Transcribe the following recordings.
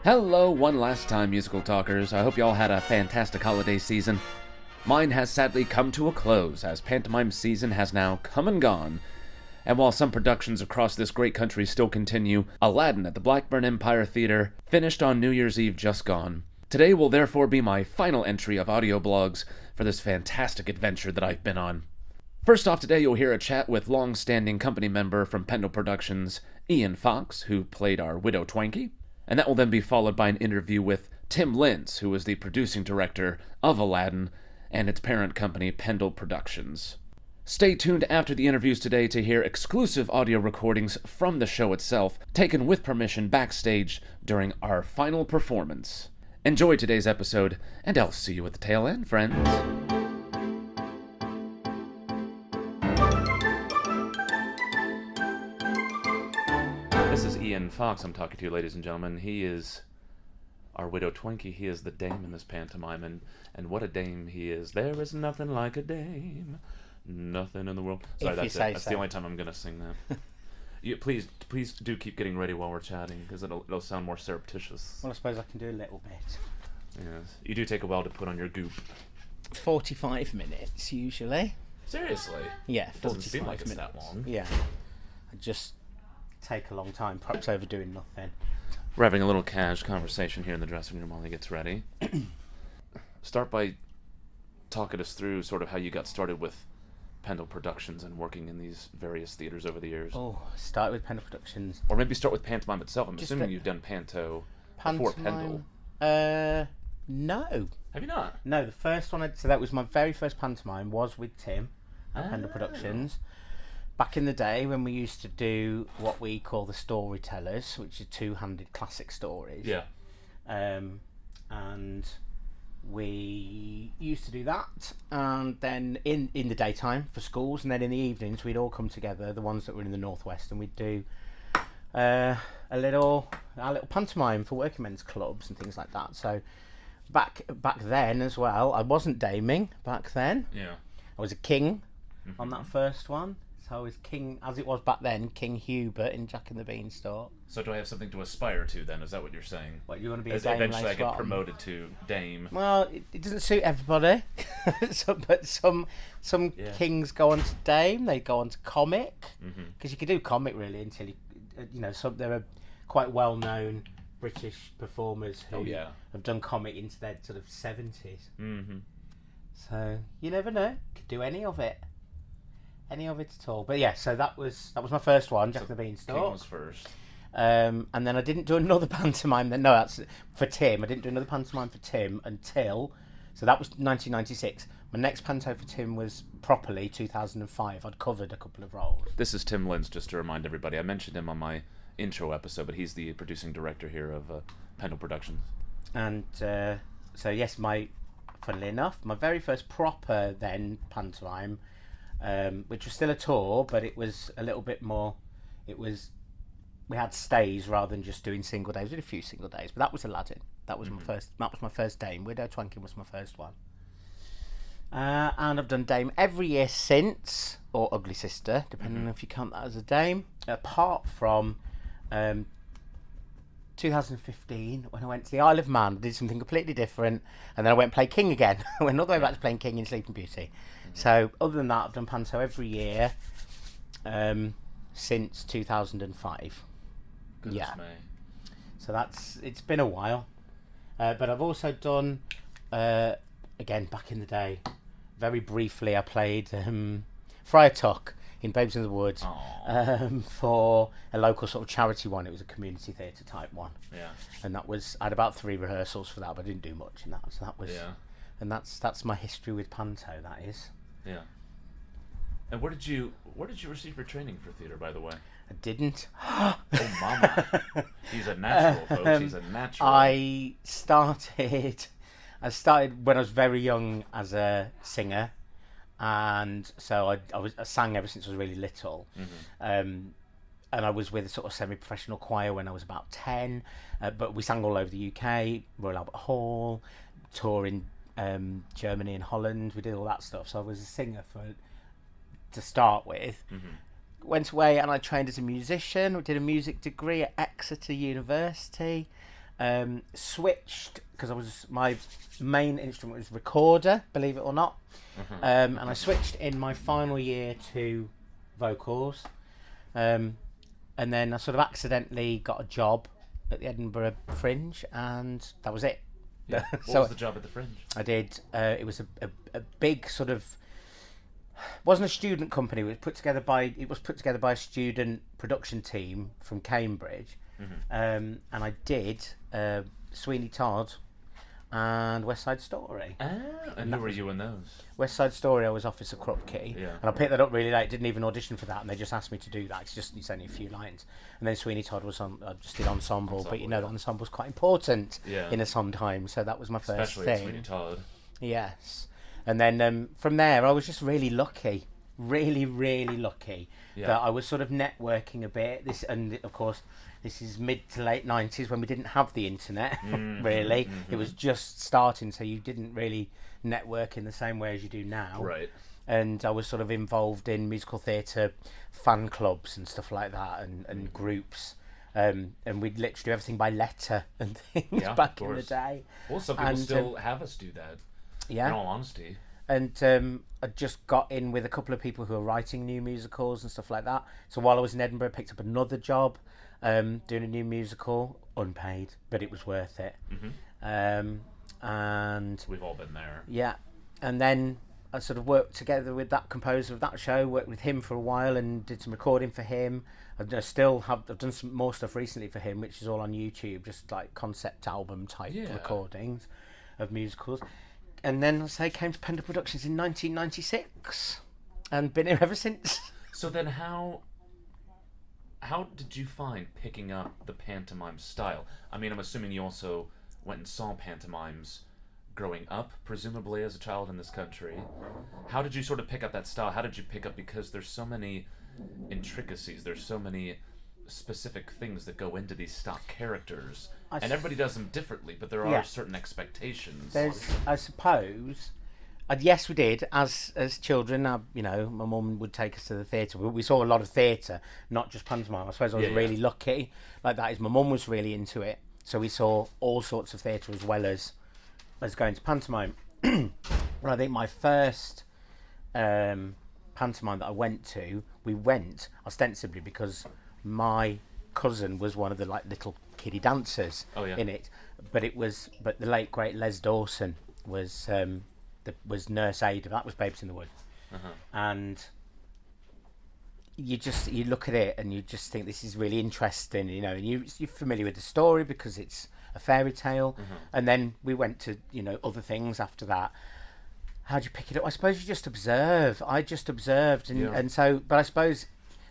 Hello, one last time, musical talkers. I hope y'all had a fantastic holiday season. Mine has sadly come to a close, as pantomime season has now come and gone. And while some productions across this great country still continue, Aladdin at the Blackburn Empire Theatre finished on New Year's Eve just gone. Today will therefore be my final entry of audio blogs for this fantastic adventure that I've been on. First off today, you'll hear a chat with long-standing company member from Pendle Productions, Ian Fox, who played our Widow Twanky. And that will then be followed by an interview with Tim Lentz, who is the producing director of Aladdin and its parent company, Pendle Productions. Stay tuned after the interviews today to hear exclusive audio recordings from the show itself, taken with permission backstage during our final performance. Enjoy today's episode, and I'll see you at the tail end, friends. This is Ian Fox I'm talking to, ladies and gentlemen. He is our Widow Twanky. He is the dame in this pantomime, and what a dame he is. There is nothing like a dame. Nothing in the world. Sorry, that's it. That's the only time I'm going to sing that. Please do keep getting ready while we're chatting, because it'll sound more surreptitious. Well, I suppose I can do a little bit. Yes. You do take a while to put on your goop. 45 minutes, usually. Seriously? Yeah, 45 doesn't seem like minutes. it's that long. Yeah. I just take a long time, perhaps overdoing nothing. We're having a little cash conversation here in the dressing room while he gets ready. Start by talking us through sort of how you got started with Pendle Productions and working in these various theaters over the years. Oh, start with Pendle Productions. Or maybe start with pantomime itself. I'm assuming you've done panto before Pendle. No. Have you not? No, the first one, so that was my very first pantomime, was with Tim at Pendle Productions. Back in the day when we used to do what we call the storytellers, which are two-handed classic stories. Yeah. And we used to do that, and then in the daytime for schools, and then in the evenings we'd all come together, the ones that were in the northwest, and we'd do our little pantomime for working men's clubs and things like that. So back then as well, I wasn't daming back then. Yeah. I was a king on that first one. So I was king, as it was back then, King Hubert in Jack and the Beanstalk. So do I have something to aspire to then? Is that what you're saying? What, you want to be a As dame eventually I later get on? promoted to dame. Well, it doesn't suit everybody. But some kings go on to dame, they go on to comic. Because you can do comic really until there are quite well-known British performers who have done comic into their sort of 70s. So you never know, could do any of it at all. But yeah, so that was my first one, Jack and the Beanstalk. King was first. And then I didn't do another pantomime. No, that's for Tim. I didn't do another pantomime for Tim until, so that was 1996. My next panto for Tim was properly 2005. I'd covered a couple of roles. This is Tim Lentz, just to remind everybody. I mentioned him on my intro episode, but he's the producing director here of Pendle Productions. And so yes, funnily enough, my very first proper then pantomime, which was still a tour, but it was a little bit more. We had stays rather than just doing single days. We did a few single days, but that was Aladdin. That was my first. That was my first dame. Widow Twanky was my first one. And I've done dame every year since, or ugly sister, depending on if you count that as a dame. Apart from 2015, when I went to the Isle of Man, I did something completely different, and then I went and played King again. I went all the way back to playing King in Sleeping Beauty. So other than that, I've done panto every year since 2005. Goodness yeah. me. So it's been a while. But I've also done, again, back in the day, very briefly, I played Friar Tuck in Babes in the Woods for a local sort of charity one. It was a community theatre type one. Yeah. And I had about 3 rehearsals for that, but I didn't do much in that. So that was... Yeah. And that's my history with panto, that is. Yeah. And where did you receive your training for theatre, by the way? I didn't. Oh, mama. He's a natural, folks. He's a natural. I started when I was very young as a singer, and so I sang ever since I was really little. And I was with a sort of semi-professional choir when I was about 10, but we sang all over the UK, Royal Albert Hall, touring Germany and Holland. We did all that stuff, so I was a singer to start with. Went away and I trained as a musician. I did a music degree at Exeter University. switched because my main instrument was recorder, believe it or not, and I switched in my final year to vocals, and then I sort of accidentally got a job at the Edinburgh Fringe, and that was it. Yeah. What was the job at the Fringe? I did. It was a big sort of. Wasn't a student company. It was put together by a student production team from Cambridge, and I did Sweeney Todd and West Side Story. And who were you in those? West Side Story, I was Officer Krupke, and I picked that up really late. Didn't even audition for that, and they just asked me to do that. It's only a few lines. And then Sweeney Todd was on. I just did ensemble, but that ensemble's quite important in a sometimes. So that was my first Especially thing. Sweeney Todd. Yes, and then from there, I was just really lucky, really lucky that I was sort of networking a bit. Of course, this is mid to late 90s when we didn't have the internet, really. It was just starting, so you didn't really network in the same way as you do now. Right. And I was sort of involved in musical theatre fan clubs and stuff like that, and groups. And we'd literally do everything by letter and things back in the day. Well, some people still have us do that, in all honesty. And I just got in with a couple of people who were writing new musicals and stuff like that. So while I was in Edinburgh, I picked up another job doing a new musical, unpaid, but it was worth it. And we've all been there. Yeah. And then I sort of worked together with that composer of that show, worked with him for a while and did some recording for him. I've done some more stuff recently for him, which is all on YouTube, just like concept album type recordings of musicals. And then, came to Pender Productions in 1996 and been here ever since. So then how did you find picking up the pantomime style? I mean, I'm assuming you also went and saw pantomimes growing up, presumably as a child in this country. How did you sort of pick up that style? How did you pick up, because there's so many intricacies, there's so many specific things that go into these stock characters, and everybody does them differently, but there are certain expectations. I suppose, yes, we did as children. My mum would take us to the theatre. We saw a lot of theatre, not just pantomime. I suppose I was really lucky like that. Is my mum was really into it, so we saw all sorts of theatre as well as going to pantomime. But I think my first pantomime that I went to, we went ostensibly because my cousin was one of the little kiddie dancers in it, but the late great Les Dawson was Nurse Ada. That was Babes in the Wood, and you look at it and you just think this is really interesting, and you're familiar with the story because it's a fairy tale, and then we went to other things after that. How'd you pick it up? I suppose you just observe. I just observed, and so, but I suppose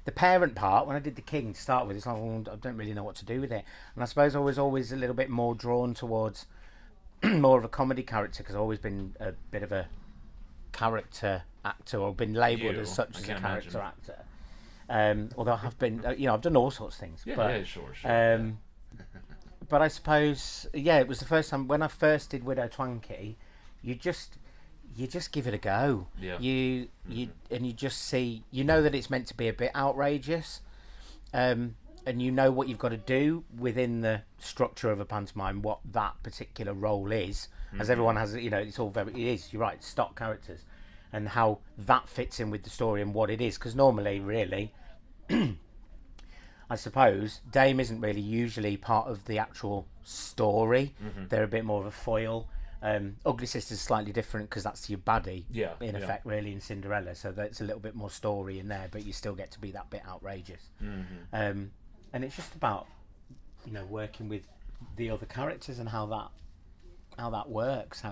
the parent part, when I did The King to start with, it's like, I don't really know what to do with it. And I suppose I was always a little bit more drawn towards more of a comedy character, because I've always been a bit of a character actor, or been labelled as such as a character actor. Although I have been, I've done all sorts of things. Sure. But I suppose, it was the first time when I first did Widow Twankey, you just give it a go. You just see, that it's meant to be a bit outrageous, and what you've got to do within the structure of a pantomime, what that particular role is, as everyone has, it's all you're right, stock characters, and how that fits in with the story and what it is, because normally, really, I suppose Dame isn't really usually part of the actual story. They're a bit more of a foil. Ugly Sister's slightly different because that's your baddie, in effect, really, in Cinderella. So that's a little bit more story in there, but you still get to be that bit outrageous. And it's just about, working with the other characters and how that works.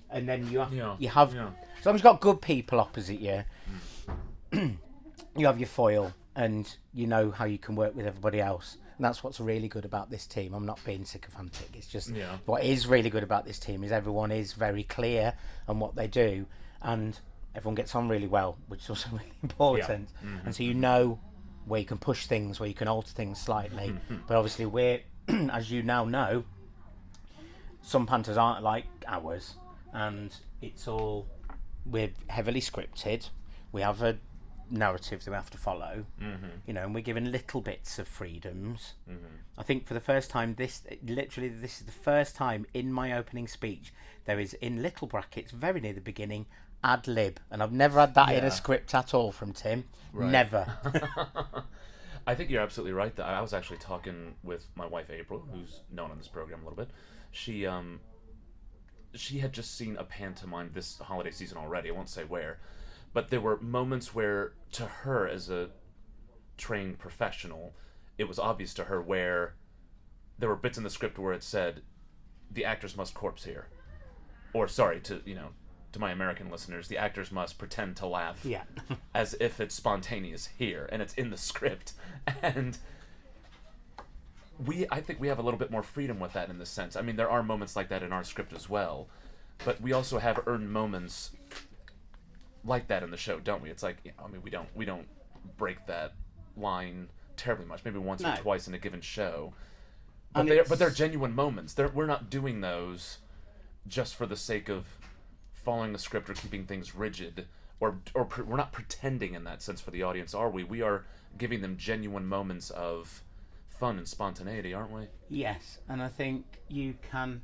And then you have as long as you've got good people opposite you, you have your foil, and you know how you can work with everybody else. And that's what's really good about this team. I'm not being sycophantic. It's just what is really good about this team is everyone is very clear on what they do, and everyone gets on really well, which is also really important. And so where you can push things, where you can alter things slightly. But obviously we're, as you now know, some pantos aren't like ours, and we're heavily scripted. We have a narrative that we have to follow, and we're given little bits of freedoms. I think for the first time, this is the first time in my opening speech there is, in little brackets, very near the beginning, ad lib, and I've never had that in a script at all from Tim. Right. Never. I think you're absolutely right. I was actually talking with my wife April, who's known on this program a little bit. She had just seen a pantomime this holiday season already. I won't say where, but there were moments where, to her as a trained professional, it was obvious to her where there were bits in the script where it said, "The actors must corpse here," or sorry, to my American listeners, the actors must pretend to laugh as if it's spontaneous here, and it's in the script. And I think we have a little bit more freedom with that in this sense. I mean, there are moments like that in our script as well, but we also have earned moments like that in the show, don't we? It's like, we don't break that line terribly much, maybe once or twice in a given show. But they're genuine moments. We're not doing those just for the sake of following the script or keeping things rigid, or we're not pretending in that sense for the audience, are we? We are giving them genuine moments of fun and spontaneity, aren't we? Yes, and I think you can.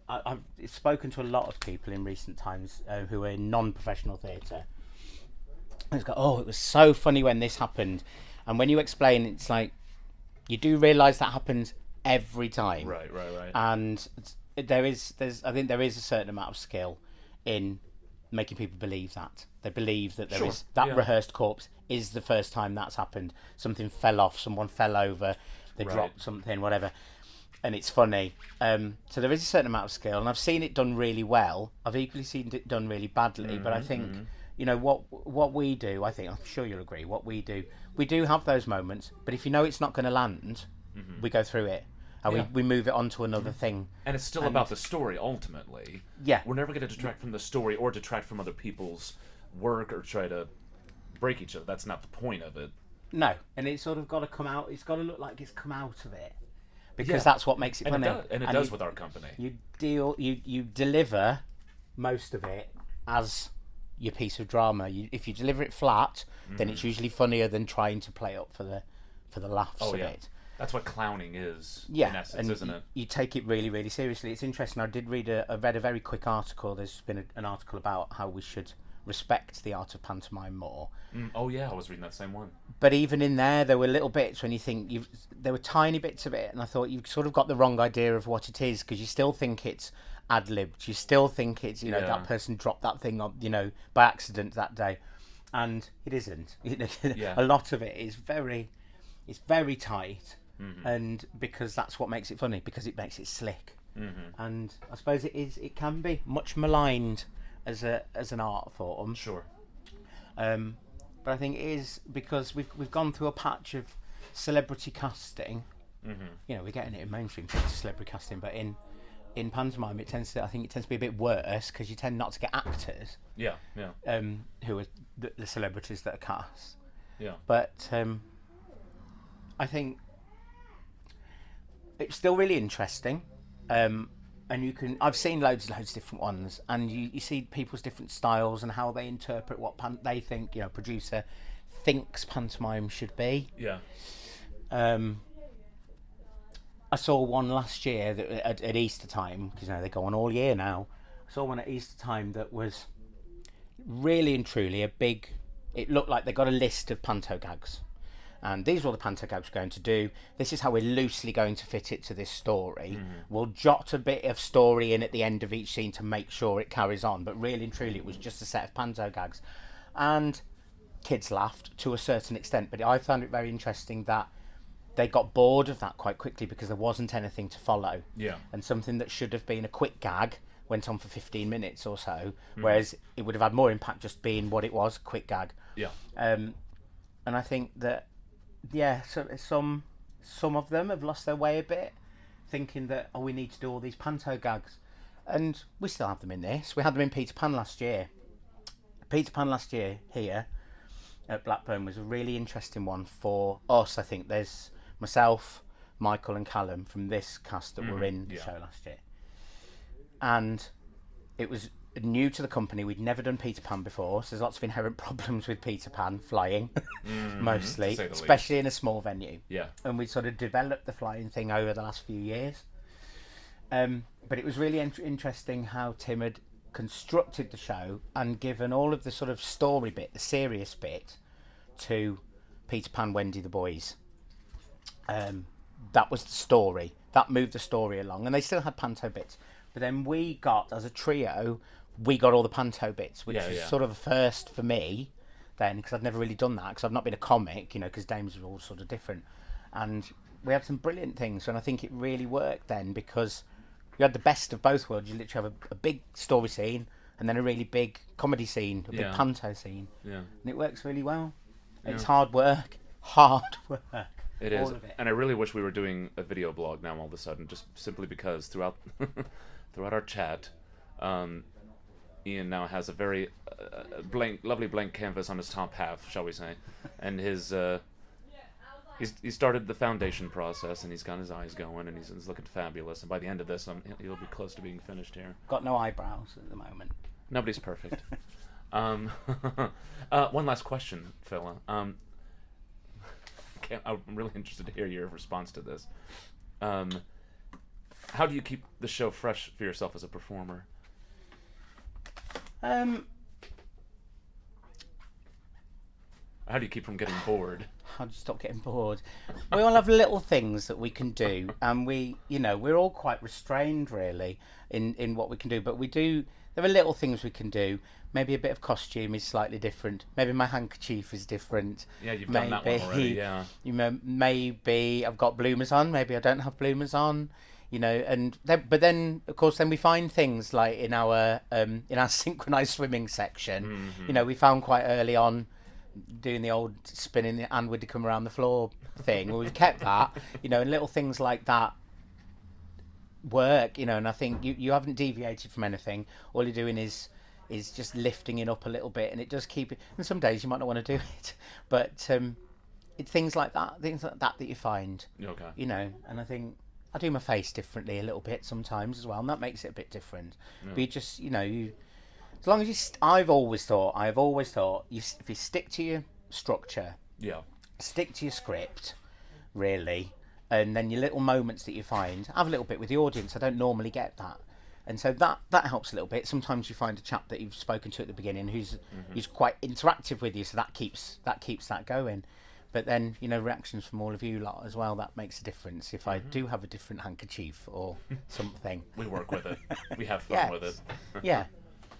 I've spoken to a lot of people in recent times who are in non-professional theatre. And it's go, oh, it was so funny when this happened, and when you explain, it's like you do realise that happens every time. Right. And I think there is a certain amount of skill in making people believe that. They believe that there is that rehearsed corpse is the first time that's happened. Something fell off, someone fell over, they dropped something, whatever. And it's funny. So there is a certain amount of skill, and I've seen it done really well. I've equally seen it done really badly, but I think, what we do, I think, I'm sure you'll agree, what we do have those moments, but if you know it's not going to land, we go through it. And we move it on to another thing. And it's still about the story, ultimately. Yeah. We're never going to detract from the story or detract from other people's work or try to break each other. That's not the point of it. No. And it's sort of got to come out. It's got to look like it's come out of it. Because that's what makes it funny. And it does with our company. You deliver most of it as your piece of drama. If you deliver it flat, then it's usually funnier than trying to play up for the laughs of it. That's what clowning is, in essence, isn't it? You take it really, really seriously. It's interesting. I read a very quick article. There's been an article about how we should respect the art of pantomime more. Oh yeah, I was reading that same one. But even in there were little bits when you think there were tiny bits of it, and I thought you've sort of got the wrong idea of what it is, because you still think it's ad-libbed. You still think it's that person dropped that thing on by accident that day, and it isn't. A lot of it is very tight. And because that's what makes it funny, because it makes it slick. And I suppose it can be much maligned as an art form. Sure. But I think it is because we've gone through a patch of celebrity casting. We're getting it in mainstream celebrity casting, but in pantomime it tends to be a bit worse, because you tend not to get actors. Yeah. Who are the celebrities that are cast. Yeah. But I think it's still really interesting, and I've seen loads of different ones, and you see people's different styles and how they interpret what they think producer thinks pantomime should be. Yeah. I saw one last year that at Easter time, because they go on all year now. I saw one at Easter time that was really and truly it looked like they got a list of panto gags. And these are all the panto gags we're going to do. This is how we're loosely going to fit it to this story. We'll jot a bit of story in at the end of each scene to make sure it carries on. But really and truly, it was just a set of panto gags. And kids laughed to a certain extent. But I found it very interesting that they got bored of that quite quickly, because there wasn't anything to follow. Yeah. And something that should have been a quick gag went on for 15 minutes or so. Whereas it would have had more impact just being what it was, a quick gag. Yeah. And I think that, so some of them have lost their way a bit, thinking that we need to do all these panto gags, and we still have them in this. We had them in Peter Pan last year. Peter Pan last year here at Blackburn was a really interesting one for us. I think there's myself, Michael, and Callum from this cast that were in the show last year, and it was new to the company. We'd never done Peter Pan before, so there's lots of inherent problems with Peter Pan flying, mostly, especially in a small venue. Yeah. And we sort of developed the flying thing over the last few years. But it was really interesting how Tim had constructed the show and given all of the sort of story bit, the serious bit, to Peter Pan, Wendy, the boys. That was the story. That moved the story along. And they still had Panto bits. But then we got, as a trio, we got all the Panto bits, which was sort of a first for me then, because I'd never really done that, because I've not been a comic, because Dames were all sort of different. And we had some brilliant things, and I think it really worked then, because you had the best of both worlds. You literally have a big story scene, and then a really big comedy scene, a big Panto scene. Yeah. And it works really well. Yeah. It's hard work. It is, and I really wish we were doing a video blog now all of a sudden, just simply because throughout our chat, Ian now has a very lovely blank canvas on his top half, shall we say, and his he started the foundation process, and he's got his eyes going, and he's looking fabulous, and by the end of this, he'll be close to being finished here. Got no eyebrows at the moment. Nobody's perfect. One last question, Phil. I'm really interested to hear your response to this. How do you keep the show fresh for yourself as a performer? How do you keep from getting bored? How do you stop getting bored? We all have little things that we can do, and we're all quite restrained really in what we can do, but there are little things we can do. Maybe a bit of costume is slightly different. Maybe my handkerchief is different. Yeah, you've done that one already, yeah. Maybe I've got bloomers on. Maybe I don't have bloomers on. But then of course we find things like in our synchronized swimming section. Mm-hmm. We found quite early on doing the old spinning the hand would come around the floor thing. We've kept that, and little things like that work, and I think you haven't deviated from anything. All you're doing is just lifting it up a little bit, and it does keep it. And some days you might not want to do it, but it's things like that you find. Okay. And I think I do my face differently a little bit sometimes as well, and that makes it a bit different. Yeah. But you just, as long as I've always thought, if you stick to your structure, stick to your script, really, and then your little moments that you find, have a little bit with the audience. I don't normally get that. And so that helps a little bit. Sometimes you find a chap that you've spoken to at the beginning who's quite interactive with you, so that keeps that going. But then, reactions from all of you lot as well, that makes a difference. If I do have a different handkerchief or something. We work with it. We have fun with it. Yeah.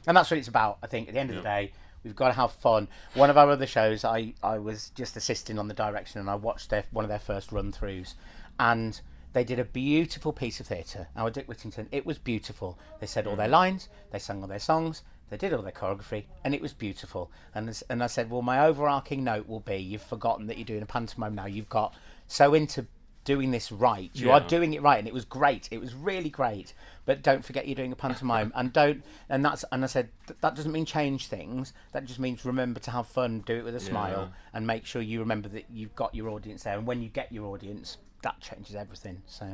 And that's what it's about, I think. At the end of the day, we've got to have fun. One of our other shows, I was just assisting on the direction, and I watched one of their first run-throughs. And they did a beautiful piece of theatre. Our Dick Whittington, it was beautiful. They said all their lines, they sang all their songs, they did all their choreography, and it was beautiful. And I said, well, my overarching note will be, you've forgotten that you're doing a pantomime now. You've got so into doing this right. You are doing it right, and it was great. It was really great. But don't forget you're doing a pantomime, and I said that doesn't mean change things. That just means remember to have fun, do it with a smile, and make sure you remember that you've got your audience there. And when you get your audience, that changes everything. So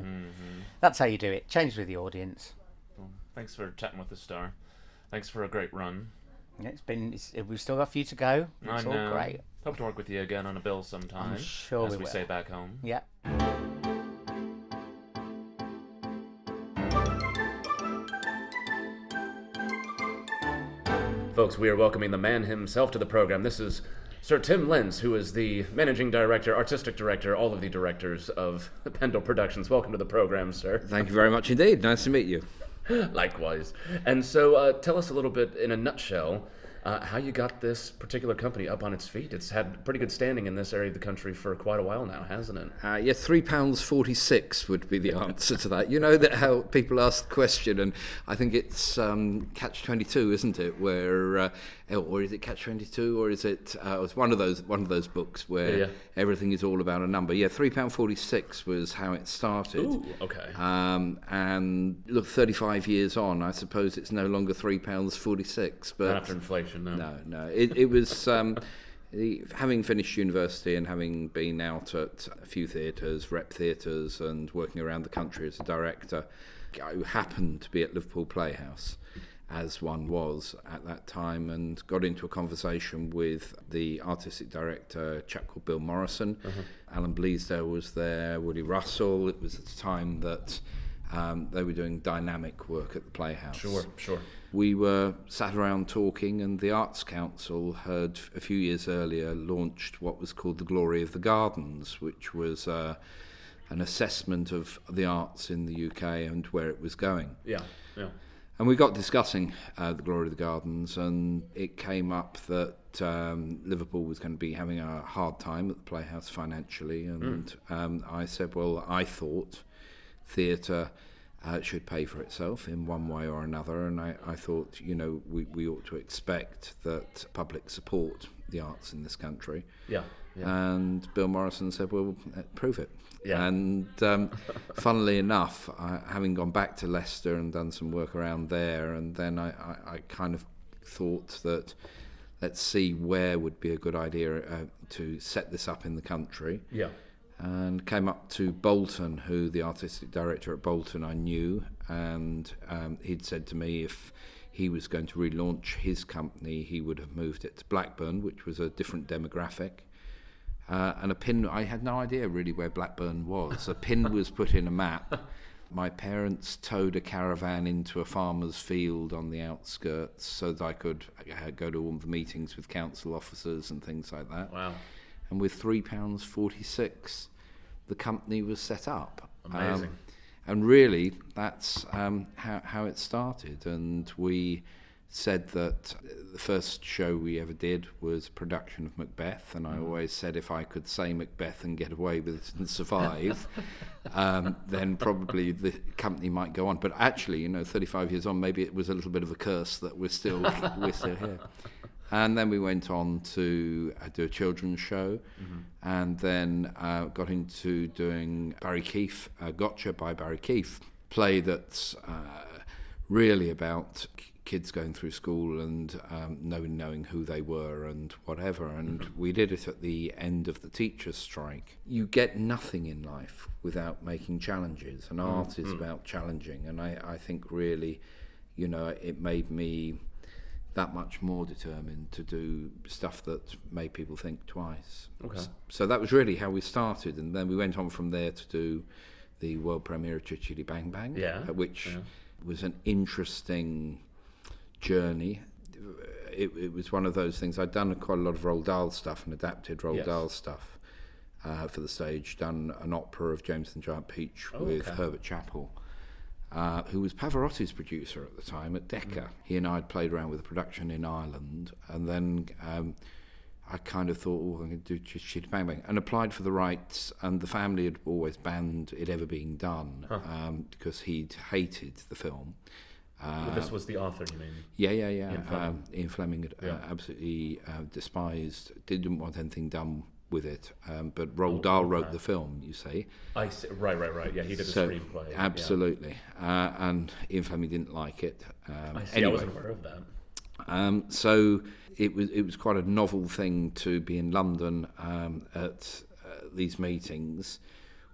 that's how you do it. Change with the audience. Well, thanks for chatting with us, Star. Thanks for a great run. Yeah, we've still got a few to go. It's all great. Hope to work with you again on a bill sometime. I'm sure as we say back home. Yeah. Folks, we are welcoming the man himself to the program. This is Sir Tim Lentz, who is the managing director, artistic director, all of the directors of Pendle Productions. Welcome to the program, sir. Thank you very much indeed. Nice to meet you. Likewise. And so tell us a little bit, in a nutshell, how you got this particular company up on its feet. It's had pretty good standing in this area of the country for quite a while now, hasn't it? £3.46 would be the answer to that. You know that how people ask the question, and I think it's Catch-22, isn't it? Where, or is it Catch-22, or is it? It's one of those books where everything is all about a number. Yeah, £3.46 was how it started. Ooh, okay. And look, 35 years on, I suppose it's no longer £3.46. But not after inflation. No. It was having finished university and having been out at a few theatres, rep theatres, and working around the country as a director. I happened to be at Liverpool Playhouse, as one was at that time, and got into a conversation with the artistic director, a chap called Bill Morrison. Alan Bleasdale was there, Woody Russell. It was at the time that they were doing dynamic work at the Playhouse. Sure. We were sat around talking, and the Arts Council had, a few years earlier, launched what was called the Glory of the Gardens, which was an assessment of the arts in the UK and where it was going. Yeah. And we got discussing the Glory of the Gardens, and it came up that Liverpool was going to be having a hard time at the Playhouse financially, and I said, well, I thought theatre should pay for itself in one way or another, and I thought, we ought to expect that public support the arts in this country. Yeah. And Bill Morrison said, well, prove it. Yeah. And funnily enough, having gone back to Leicester and done some work around there, and then I kind of thought that let's see where would be a good idea to set this up in the country. Yeah. And came up to Bolton, who the artistic director at Bolton I knew, and he'd said to me if he was going to relaunch his company, he would have moved it to Blackburn, which was a different demographic. And a pin, I had no idea really where Blackburn was. A pin was put in a map. My parents towed a caravan into a farmer's field on the outskirts so that I could go to all the meetings with council officers and things like that. Wow. And with £3.46, the company was set up. Amazing. And really, that's how it started. And we said that the first show we ever did was a production of Macbeth, and I always said if I could say Macbeth and get away with it and survive, then probably the company might go on. But actually, 35 years on, maybe it was a little bit of a curse that we're still here. And then we went on to do a children's show, and then got into doing Barry Keefe, Gotcha by Barry Keefe, play that's really about kids going through school and knowing who they were and whatever. And we did it at the end of the teachers' strike. You get nothing in life without making challenges, and art is about challenging. And I think really, it made me that much more determined to do stuff that made people think twice. Okay. So that was really how we started, and then we went on from there to do the world premiere of Chitty Bang Bang, which was an interesting journey. It was one of those things. I'd done quite a lot of Roald Dahl stuff and adapted Roald Dahl stuff for the stage, done an opera of James and the Giant Peach with Herbert Chappell, who was Pavarotti's producer at the time at Decca. He and I had played around with the production in Ireland, and then I kind of thought, I'm going to do Chitty Bang Bang, and applied for the rights, and the family had always banned it ever being done because he'd hated the film. This was the author, you mean? Yeah. Ian Fleming. Absolutely despised, didn't want anything done with it, but Roald Dahl wrote the film, you see. I see. Right. Yeah, he did a screenplay. Absolutely. And Ian Fleming didn't like it. I see. Anyway, I wasn't aware of that. So it was quite a novel thing to be in London at these meetings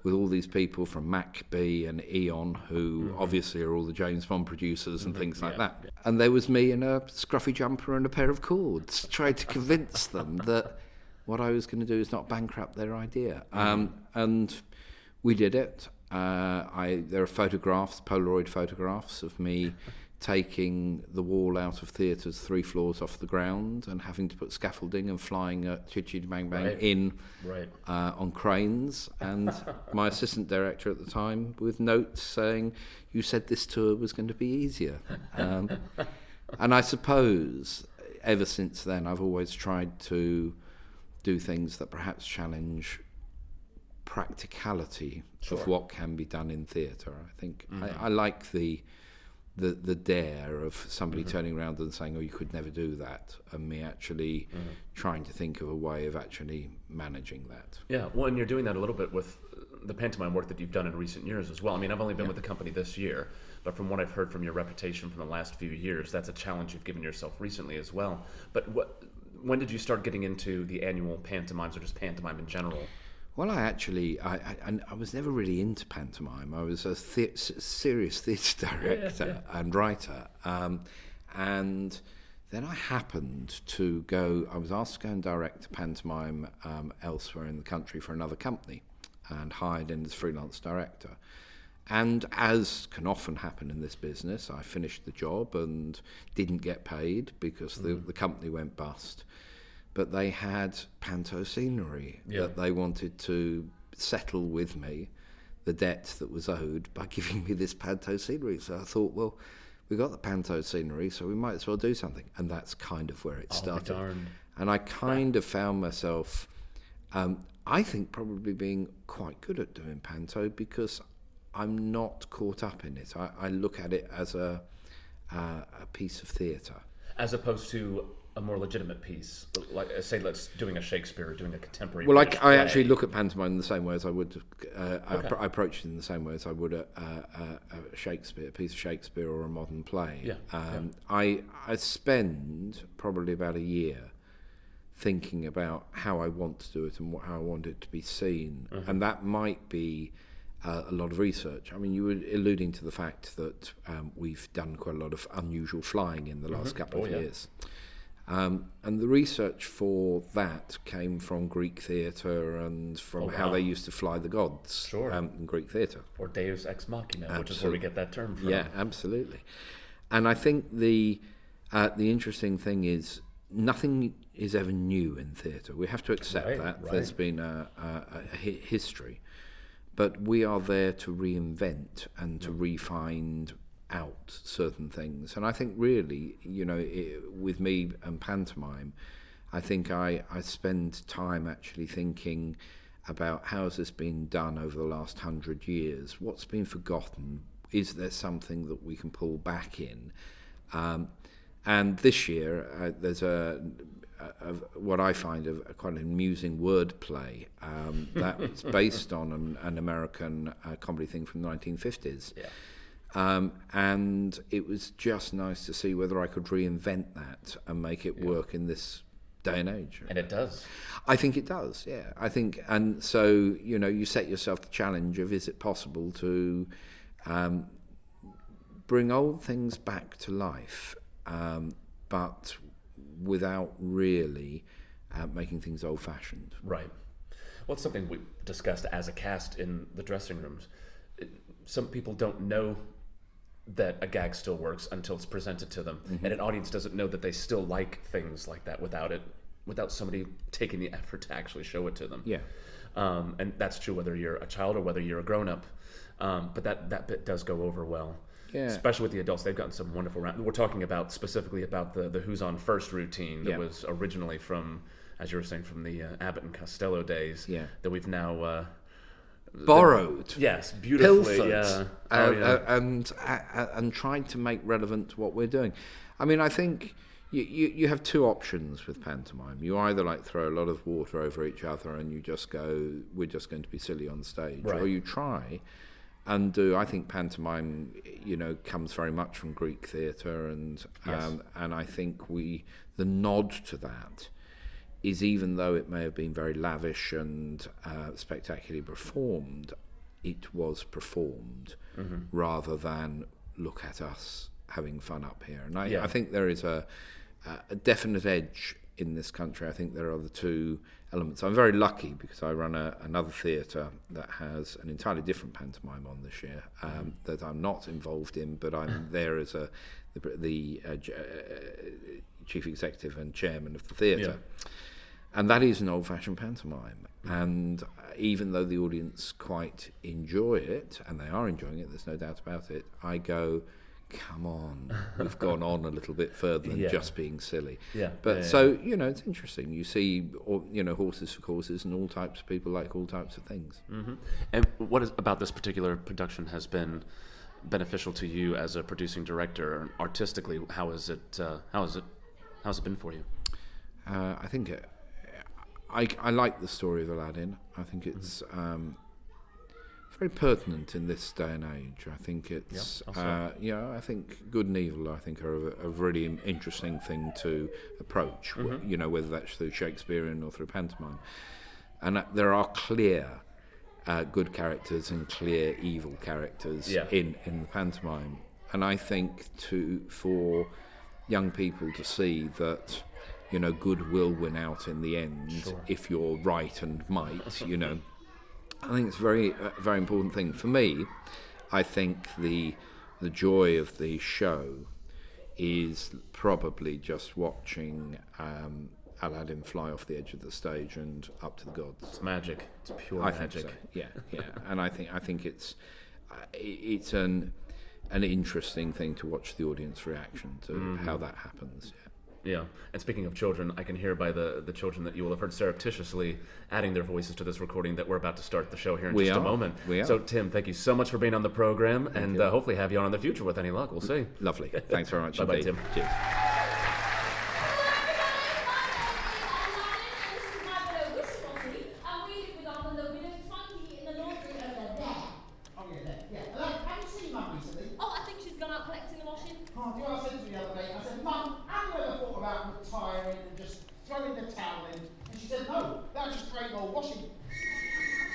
with all these people from MacB and Eon, who obviously are all the James Bond producers and things like that. Yeah. And there was me in a scruffy jumper and a pair of cords, trying to convince them that what I was going to do is not bankrupt their idea. And we did it. There are photographs, Polaroid photographs of me taking the wall out of theatres 3 floors off the ground and having to put scaffolding and flying at Chitty Bang Bang on cranes, and my assistant director at the time with notes saying, you said this tour was going to be easier. And I suppose ever since then I've always tried to do things that perhaps challenge practicality of what can be done in theatre. I think I like the dare of somebody turning around and saying, you could never do that, and me actually trying to think of a way of actually managing that. Yeah, well, and you're doing that a little bit with the pantomime work that you've done in recent years as well. I mean, I've only been with the company this year, but from what I've heard from your reputation from the last few years, that's a challenge you've given yourself recently as well. But when did you start getting into the annual pantomimes, or just pantomime in general? Well, I was never really into pantomime. I was a serious theatre director and writer, And then I happened to I was asked to go and direct a pantomime elsewhere in the country for another company, and hired in as freelance director. And as can often happen in this business, I finished the job and didn't get paid because the company went bust. But they had panto scenery that they wanted to settle with me, the debt that was owed, by giving me this panto scenery. So I thought, well, we got the panto scenery, so we might as well do something. And that's kind of where it started. Darn. And I kind of found myself, I think, probably being quite good at doing panto because I'm not caught up in it. I look at it as a piece of theatre. As opposed to a more legitimate piece, like say, doing a Shakespeare or doing a contemporary. Well, British I play. actually look at pantomime in the same way as I would. I approach it in the same way as I would a Shakespeare, a piece of Shakespeare or a modern play. I spend probably about a year thinking about how I want to do it and how I want it to be seen, and that might be a lot of research. I mean, you were alluding to the fact that we've done quite a lot of unusual flying in the last couple of years. And the research for that came from Greek theatre and from how they used to fly the gods in Greek theatre. Or Deus Ex Machina, which is where we get that term from. Yeah, absolutely. And I think the interesting thing is nothing is ever new in theatre. We have to accept that. Right. There's been a history. But we are there to reinvent and to refine out certain things. And I think really, with me and pantomime, I think I spend time actually thinking about how has this been done over the last 100 years? What's been forgotten? Is there something that we can pull back in? And this year, there's what I find a quite an amusing wordplay that's based on an American comedy thing from the 1950s. Yeah. And it was just nice to see whether I could reinvent that and make it work in this day and age. And it does. I think it does, yeah. I think, and so, you set yourself the challenge of, is it possible to bring old things back to life, but without really making things old-fashioned. Right. Well, it's something we discussed as a cast in the dressing rooms. Some people don't know that a gag still works until it's presented to them, and an audience doesn't know that they still like things like that without somebody taking the effort to actually show it to them. Yeah. And that's true whether you're a child or whether you're a grown-up. But that bit does go over well. Yeah. Especially with the adults, they've gotten some wonderful rounds. We're talking about specifically about the Who's On First routine that was originally from, as you were saying, from the Abbott and Costello days. Yeah. That we've now borrowed. Yes, beautifully. Pilfered, and tried to make relevant to what we're doing. I mean, I think you have two options with pantomime. You either throw a lot of water over each other and you just go, we're just going to be silly on stage, or you try. And I think pantomime, comes very much from Greek theatre, and I think the nod to that is, even though it may have been very lavish and spectacularly performed, it was performed rather than look at us having fun up here. And I think there is a definite edge in this country. I think there are the two elements. I'm very lucky because I run another theatre that has an entirely different pantomime on this year that I'm not involved in, but I'm there as the chief executive and chairman of the theatre. Yeah. And that is an old-fashioned pantomime. And even though the audience quite enjoy it, and they are enjoying it, there's no doubt about it, I go, come on, we've gone on a little bit further than just being silly. Yeah. But so, it's interesting. You see, horses for courses, and all types of people like all types of things. Mm-hmm. And what about this particular production has been beneficial to you as a producing director? Artistically, how has it been for you? I think I like the story of Aladdin. I think it's very pertinent in this day and age. I think it's, I think good and evil, I think, are a really interesting thing to approach, whether that's through Shakespearean or through pantomime. And there are clear good characters and clear evil characters in the pantomime. And I think for young people to see that, good will win out in the end if you're right and might, I think it's a very important thing. For me, I think the joy of the show is probably just watching Aladdin fly off the edge of the stage and up to the gods. It's magic. It's pure magic. Think so. Yeah. And I think it's an interesting thing to watch the audience reaction to how that happens. Yeah, and speaking of children, I can hear by the children that you will have heard surreptitiously adding their voices to this recording that we're about to start the show here in just a moment. We are. So, Tim, thank you so much for being on the program, and hopefully have you on in the future with any luck. We'll see. Lovely. Thanks very much. Bye-bye, Tim. Cheers. Oh, do you know what I said to you the other day? I said, Mum, have you ever thought about retiring and just throwing the towel in? And she said, no, that'll just create more washing.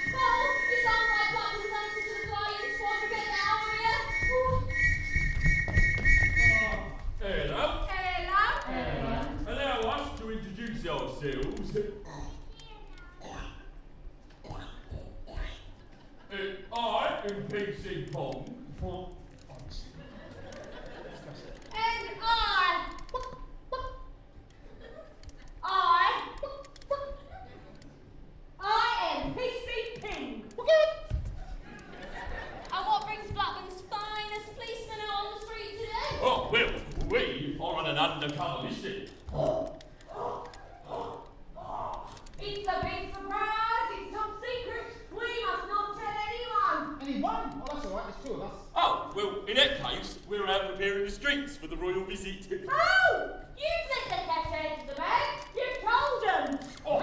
Well, it sounds like Buckley's answer to the flying squad to get out of here. Hello. Hello. Allow us to introduce ourselves. I am PC Pong. And I am PC Ping. And what brings Blackburn's finest policeman out on the street today? Oh, well, we are on an undercover mission. It's a big surprise. It's top secret. We must not tell anyone. Anyone? Oh, that's all right, there's two of us. Oh, well, in that case, we're out preparing the streets for the royal visit. Oh! You've let the cat out of the bag. You've told them. Oh.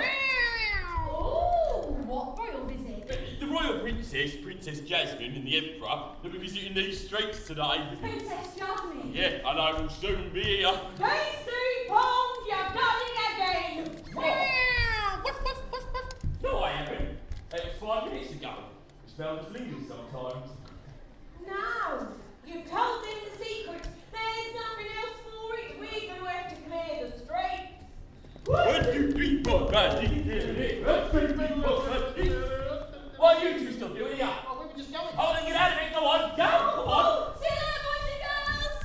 Oh, what royal visit? The royal princess, Princess Jasmine, and the emperor will be visiting these streets today. Princess Jasmine. Yeah, and I will soon be here. Casey Pond, you've done it again. No, I haven't. It was 5 minutes ago. It's found us lingers sometimes. Now, you've told them the secret. There's nothing else for it. We're going to have to clear the streets. 1, 2, 3, 4, 5, 6, 7, 8. 1, 2, 3, 4, 5, 6. What are you two still doing here? Oh, we were just going. Oh, then get out of it. Go on. Go on. See you later, boys and girls.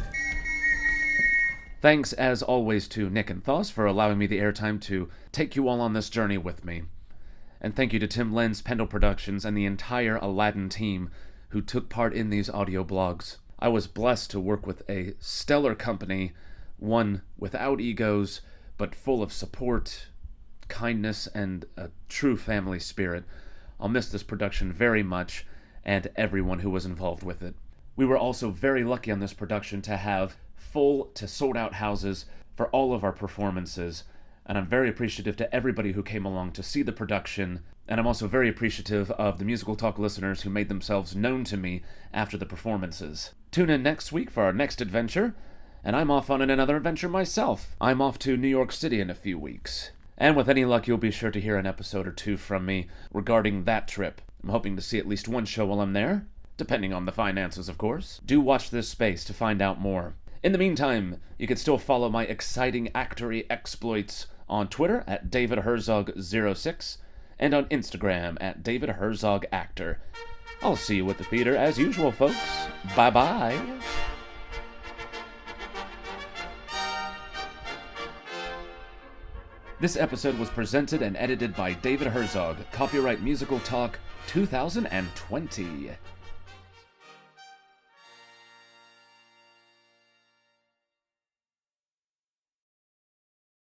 Thanks, as always, to Nick and Thos for allowing me the airtime to take you all on this journey with me. And thank you to Tim Lenz, Pendle Productions, and the entire Aladdin team who took part in these audio blogs. I was blessed to work with a stellar company, one without egos, but full of support, kindness, and a true family spirit. I'll miss this production very much, and everyone who was involved with it. We were also very lucky on this production to have full to sold out houses for all of our performances, and I'm very appreciative to everybody who came along to see the production, and I'm also very appreciative of the Musical Talk listeners who made themselves known to me after the performances. Tune in next week for our next adventure, and I'm off on another adventure myself. I'm off to New York City in a few weeks. And with any luck, you'll be sure to hear an episode or two from me regarding that trip. I'm hoping to see at least one show while I'm there, depending on the finances, of course. Do watch this space to find out more. In the meantime, you can still follow my exciting actory exploits on Twitter at David Herzog06 and on Instagram at David Herzog Actor. I'll see you at the theater as usual, folks. Bye-bye. This episode was presented and edited by David Herzog. Copyright Musical Talk 2020.